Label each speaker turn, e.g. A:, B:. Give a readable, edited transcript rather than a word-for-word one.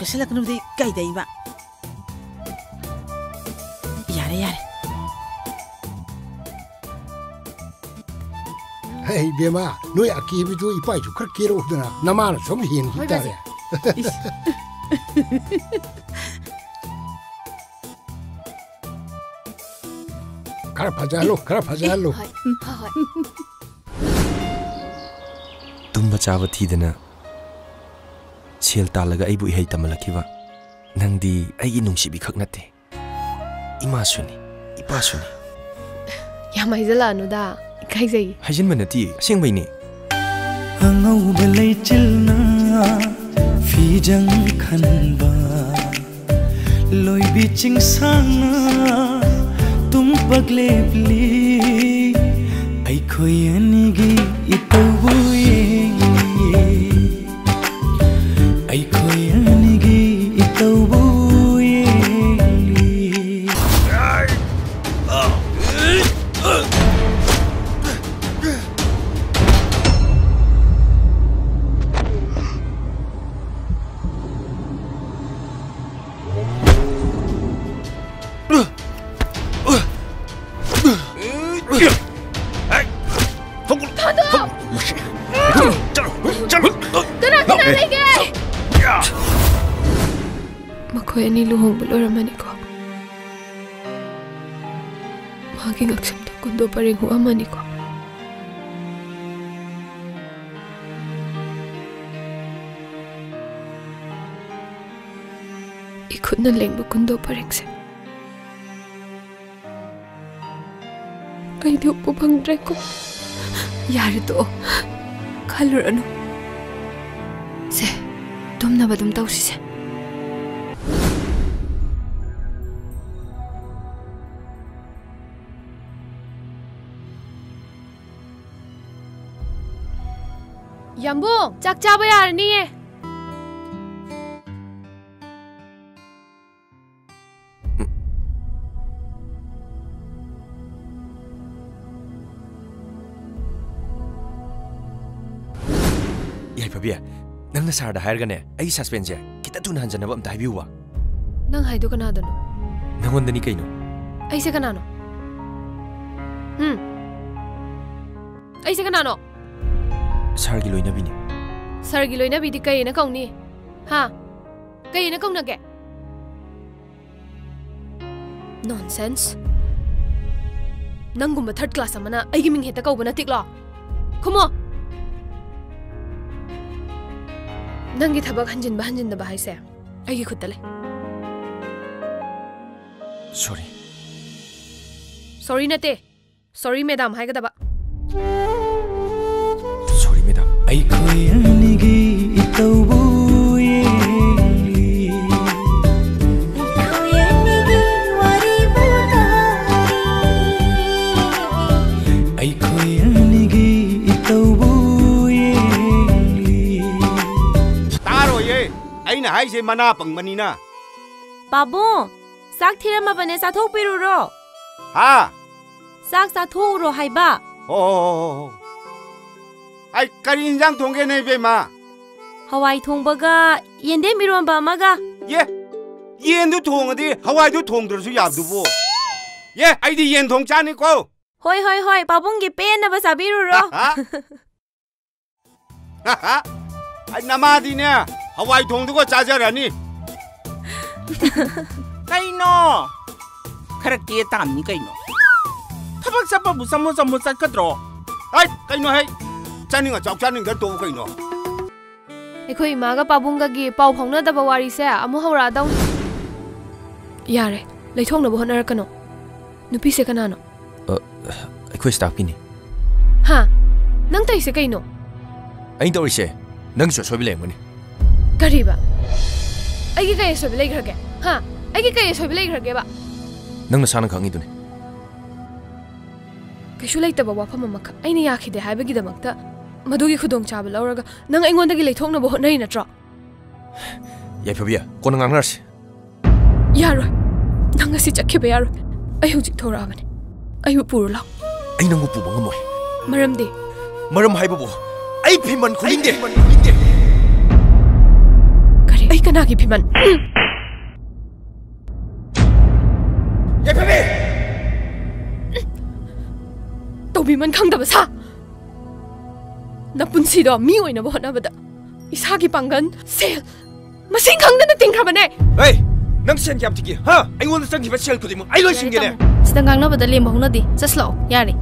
A: ꯀꯁꯜꯂꯛꯀꯅꯨꯗꯤ ꯀꯩꯗꯩꯕ ꯌꯥꯔꯦ ꯌꯥꯔꯦ
B: Hey, Bema, no akibidu ipai ju khar kero udana namana som hin hitare. Khara phajalo.
C: Tumba chawa thidana sel talaga aibu ihai tamalakhiwa nangdi aigi nungsibi khak nate ima suni ipa suni
D: yamaizala anuda kai zai
C: hajin manati aseng baini
E: angau belai chilna fijang khanba loi biching sana tum pagle pli ai khoi anigi itabuye ai khoi anigi itabuye
D: Makoy ani luhong bulora ko. Maging aksam to kundo paring huwa ko. Ikut na leng kundo paring se. Ay di upo bang dre ko. Yari to. Kalur ano. Se, dum na ba dum tau si se. Yambung, chak cha ba yar ni hai.
C: Yai pabia, nang nasar da hire gane, ai suspense ya. Kita tu nahan jana ba amta hibiwa.
D: Nang hai do kana dono.
C: Nangon dani kaino.
D: Ai se kana no. Ai se kana no.
C: Sargi loina bini.
D: Sargi loina bidi kai na kaung ni. Ha? Kai na kaung na ke? Nonsense. Nangumba third class amana aigi ming heta kau bana tiklo. Khumo. Nangi thabak hanjin da bahai se. Aigi khutale.
C: Sorry.
D: Sorry nate. Sorry madam hai ka daba.
C: Sorry madam.
E: Ai khoi anigi itabuye ai khoi anigi itabuye
F: taro ye aina hai se mana pangmani na
G: babu sak thirama bane sa thok piru ro
F: ha
G: sak sa thok ro hai ba
F: oh ai kari injang thongge nei be ma
G: hawai thongbaga yende miromba maga
F: ye yen du thongadi hawai du thongdur su yab du bo ye ai di yen thong cha ni ko
G: hoi babung gi pen na ba sabiru ro
F: ai namadi ne hawai thong du ko cha ja rani
H: kaino khara ke tam ni kaino thabak sapa bu samu sat kadro
F: ai kaino hai chaninga chok chaninga to kaino
D: Ekhoi maga pabunga gi pau phongna da bawari se amu hawra daw Yare leithong na bohnar kano nupi se kana no
C: Ekhoi staff kini
D: Ha nang tai se kaino
C: Ain tori se nang so sobi leng mani
D: Kariba Ai gi kai so bi lei khrage ha ai gi kai so bi lei khrage ba
C: Nang na sana khangi dune
D: Kaishu leita ba wa phama makha aina yakhide haibagi damakta Madugi khudong chaba lauraga nang aingonda gi leithongna bo honai natra
C: Yai phabia kona ngang nars
D: Yaro nang asi chakhe be yaro ai hujik thora bane ai puru la
C: ai nang pu bang moi
D: maram haiba bo
C: ai phiman khuling de
D: ai kana gi phiman
F: Yaifemi
D: tobi man khangda ba sa na punsi do mi oina bo na bada isa gi pangan sel masing khangda na tingkha bane
C: Hey, nang sen kyam tiki ha? Ai ngon sang ki ba sel ko di mo. Ai loi sing ge ne.
I: Sedang ngang na bada lim bahuna di. Just slow. Yari.